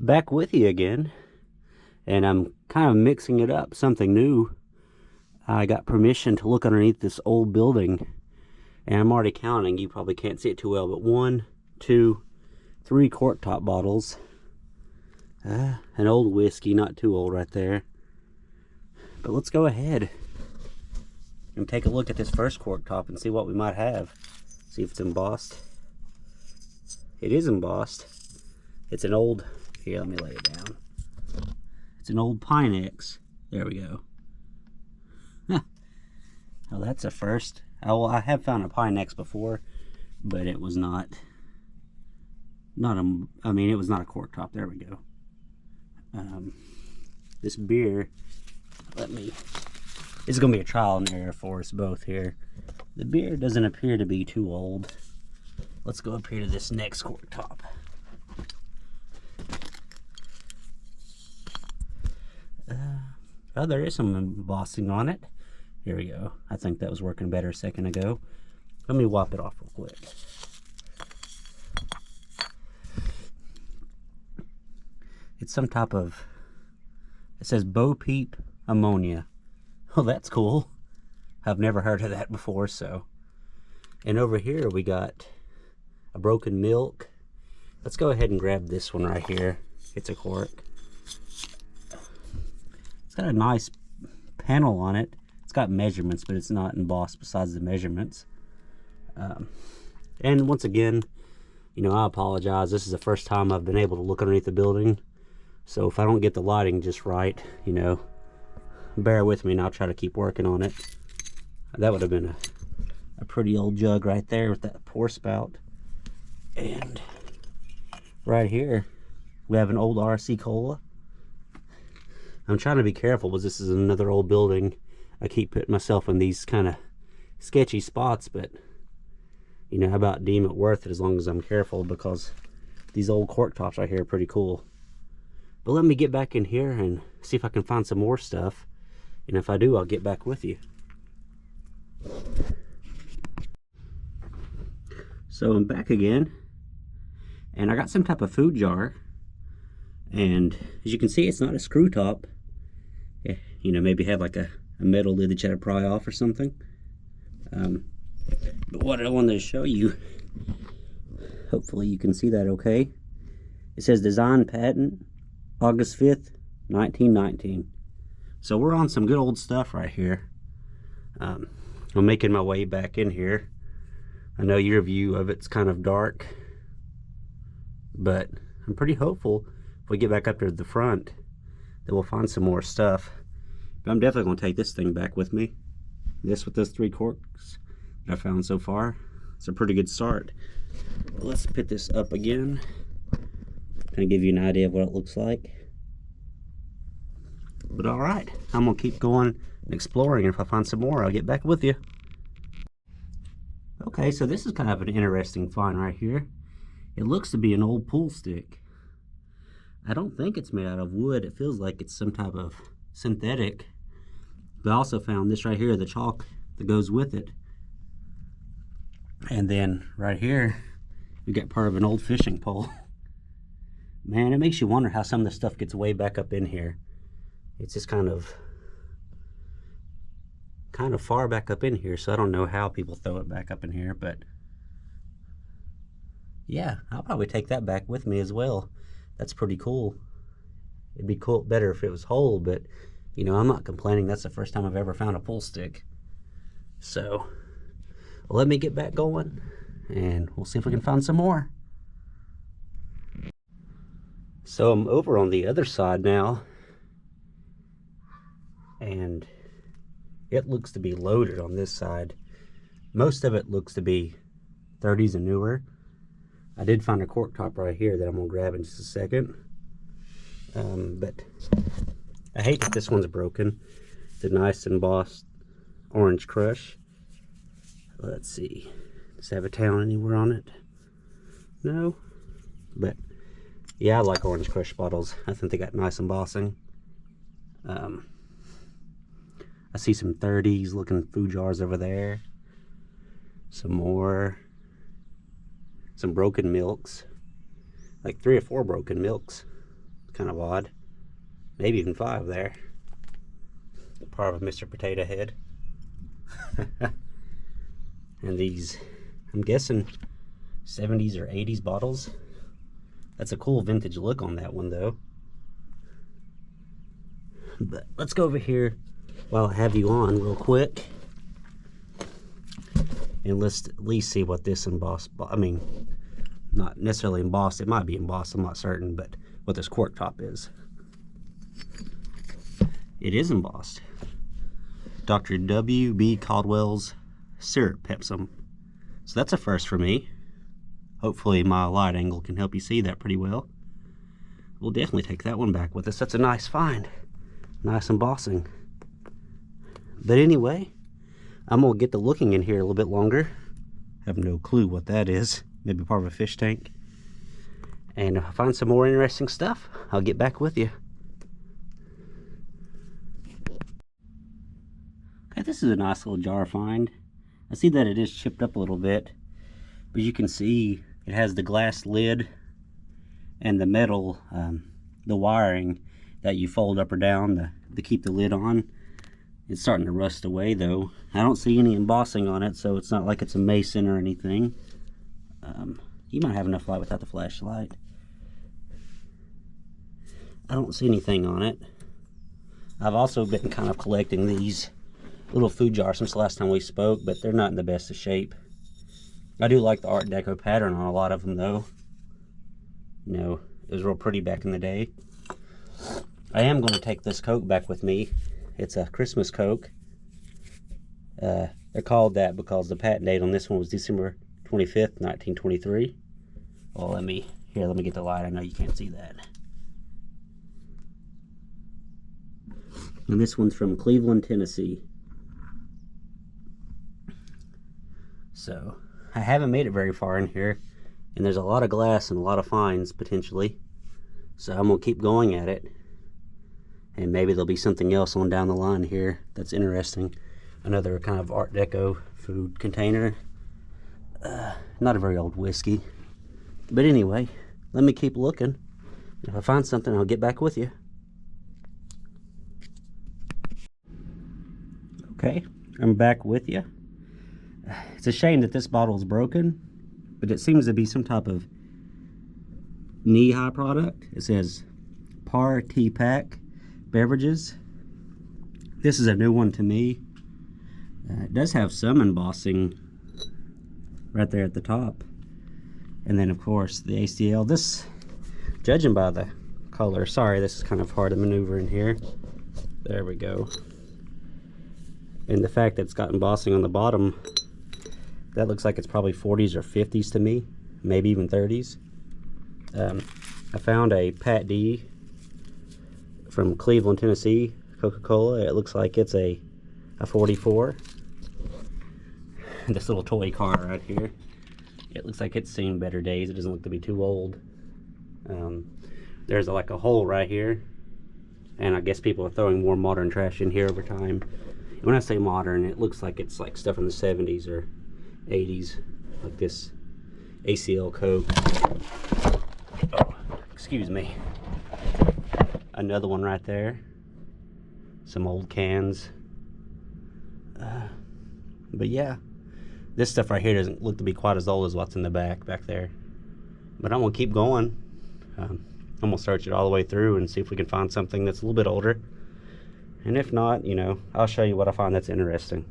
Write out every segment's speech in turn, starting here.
Back with you again, and I'm kind of mixing it up, something new. I got permission to look underneath this old building, and I'm already counting. You probably can't see it too well, but 1, 2, 3 cork top bottles. An old whiskey, not too old right there. But let's go ahead and take a look at this first cork top and see what we might have. See if it's embossed. It is embossed. It's an old, here, let me lay it down. It's an old Pine-X. There we go. Oh, that's a first. Oh, I have found a Pine-X before, but it was not it was not a cork top. There we go. This beer, this is going to be a trial and error for us both here. The beer doesn't appear to be too old. Let's go up here to this next cork top. Oh, there is some embossing on it. Here we go. I think that was working better a second ago. Let me wipe it off real quick. It's some type of, it says Bo Peep ammonia. Oh, that's cool. I've never heard of that before, so. And over here we got a broken milk. Let's go ahead and grab this one right here. It's a cork. It's got a nice panel on it. It's got measurements, but it's not embossed besides the measurements. And once again, you know, I apologize. This is the first time I've been able to look underneath the building. So if I don't get the lighting just right, you know, bear with me and I'll try to keep working on it. That would have been a pretty old jug right there with that pour spout. And right here, we have an old RC Cola. I'm trying to be careful because this is another old building. I keep putting myself in these kind of sketchy spots, but you know, how about deem it worth it as long as I'm careful, because these old cork tops right here are pretty cool. But let me get back in here and see if I can find some more stuff. And if I do, I'll get back with you. So I'm back again, and I got some type of food jar. And as you can see, it's not a screw top. You know, maybe have like a metal lid that you had to pry off or something. But what I wanted to show you, hopefully you can see that okay. It says design patent, August 5th, 1919. So we're on some good old stuff right here. I'm making my way back in here. I know your view of it's kind of dark, but I'm pretty hopeful if we get back up to the front that we'll find some more stuff. But I'm definitely going to take this thing back with me. This with those 3 corks that I found so far. It's a pretty good start. But let's put this up again. Kind of give you an idea of what it looks like. But alright, I'm going to keep going and exploring, and if I find some more, I'll get back with you. Okay, so this is kind of an interesting find right here. It looks to be an old pool stick. I don't think it's made out of wood. It feels like it's some type of synthetic. But I also found this right here, the chalk that goes with it. And then right here, we got part of an old fishing pole. Man, it makes you wonder how some of this stuff gets way back up in here. It's just kind of far back up in here, so I don't know how people throw it back up in here, but yeah, I'll probably take that back with me as well. That's pretty cool. It'd be cool, better if it was whole, but you know, I'm not complaining. That's the first time I've ever found a pool stick. So let me get back going and we'll see if we can find some more. So I'm over on the other side now, and it looks to be loaded on this side. Most of it looks to be 30s and newer. I did find a cork top right here that I'm gonna grab in just a second. But I hate that this one's broken. It's a nice embossed orange crush. Let's see, does it have a town anywhere on it? No, but yeah, I like orange crush bottles. I think they got nice embossing. I see some 30s looking food jars over there. Some more. Some broken milks. Like 3 or 4 broken milks. Kind of odd. Maybe even 5 there. Part of Mr. Potato Head. And these, I'm guessing 70s or 80s bottles. That's a cool vintage look on that one though. But let's go over here while I have you on real quick. And let's at least see what this embossed, I mean, not necessarily embossed, it might be embossed, I'm not certain, but what this cork top is. It is embossed. Dr. W.B. Caldwell's Syrup Pepsum. So that's a first for me. Hopefully my light angle can help you see that pretty well. We'll definitely take that one back with us. That's a nice find. Nice embossing. But anyway, I'm gonna get to looking in here a little bit longer. Have no clue what that is. Maybe part of a fish tank. And if I find some more interesting stuff, I'll get back with you. Okay, this is a nice little jar find. I see that it is chipped up a little bit, but you can see it has the glass lid and the metal, the wiring that you fold up or down to keep the lid on. It's starting to rust away though. I don't see any embossing on it, so it's not like it's a mason or anything. You might have enough light without the flashlight. I don't see anything on it. I've also been kind of collecting these little food jars since the last time we spoke, but they're not in the best of shape. I do like the Art Deco pattern on a lot of them though. You know, it was real pretty back in the day. I am going to take this Coke back with me. It's a Christmas Coke. They're called that because the patent date on this one was December 25th, 1923. Well, let me get the light. I know you can't see that. And this one's from Cleveland, Tennessee. So, I haven't made it very far in here, and there's a lot of glass and a lot of finds potentially. So I'm gonna keep going at it, and maybe there'll be something else on down the line here that's interesting. Another kind of Art Deco food container. Not a very old whiskey. But anyway, let me keep looking. If I find something, I'll get back with you. Okay, I'm back with you. It's a shame that this bottle is broken, but it seems to be some type of knee-high product. It says Party Pack Beverages. This is a new one to me. It does have some embossing right there at the top. And then, of course, the ACL. This, judging by the color, sorry, this is kind of hard to maneuver in here. There we go. And the fact that it's got embossing on the bottom, that looks like it's probably 40s or 50s to me, maybe even 30s. I found a Pat D from Cleveland, Tennessee, Coca-Cola. It looks like it's a 44. This little toy car right here, it looks like it's seen better days. It doesn't look to be too old. There's like a hole right here, and I guess people are throwing more modern trash in here over time. When I say modern, it looks like it's like stuff in the 70s or 80s, like this ACL Coke. Oh, excuse me. Another one right there. Some old cans. But yeah, this stuff right here doesn't look to be quite as old as what's in the back there. But I'm gonna keep going. I'm gonna search it all the way through and see if we can find something that's a little bit older. And if not, you know, I'll show you what I find that's interesting.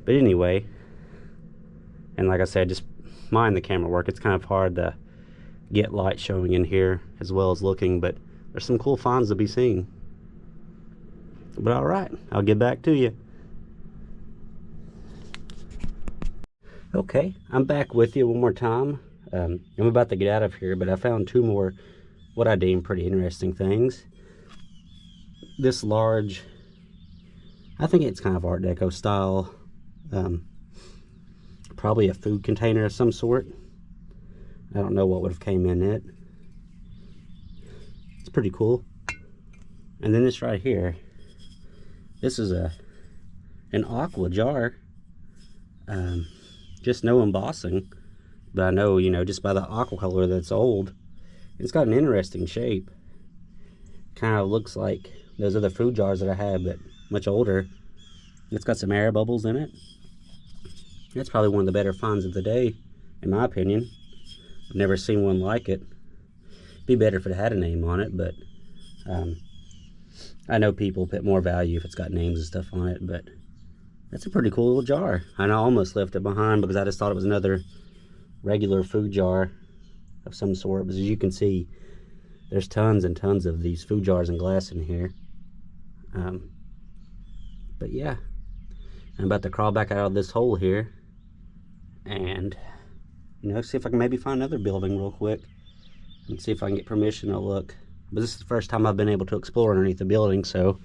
But anyway, and like I said, just mind the camera work. It's kind of hard to get light showing in here as well as looking, but there's some cool finds to be seen. But all right, I'll get back to you. Okay, I'm back with you one more time. I'm about to get out of here, but I found 2 more what I deem pretty interesting things. This large, I think it's kind of Art Deco style, probably a food container of some sort. I don't know what would have came in it. It's pretty cool. And then this right here, this is an aqua jar, just no embossing, but I know, you know, just by the aqua color that's old. It's got an interesting shape. kind of looks like those other food jars that I had, but much older. It's got some air bubbles in it. That's probably one of the better finds of the day, in my opinion. I've never seen one like it. Be better if it had a name on it, but I know people put more value if it's got names and stuff on it, but that's a pretty cool little jar. And I almost left it behind because I just thought it was another regular food jar of some sort. But as you can see, there's tons and tons of these food jars and glass in here. But yeah, I'm about to crawl back out of this hole here and, you know, see if I can maybe find another building real quick and see if I can get permission to look. But this is the first time I've been able to explore underneath the building, so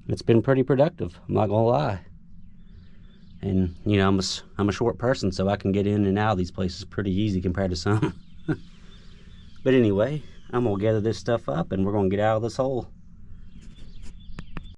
it's been pretty productive, I'm not gonna lie. And, you know, I'm a short person, so I can get in and out of these places pretty easy compared to some. But anyway, I'm gonna gather this stuff up and we're gonna get out of this hole.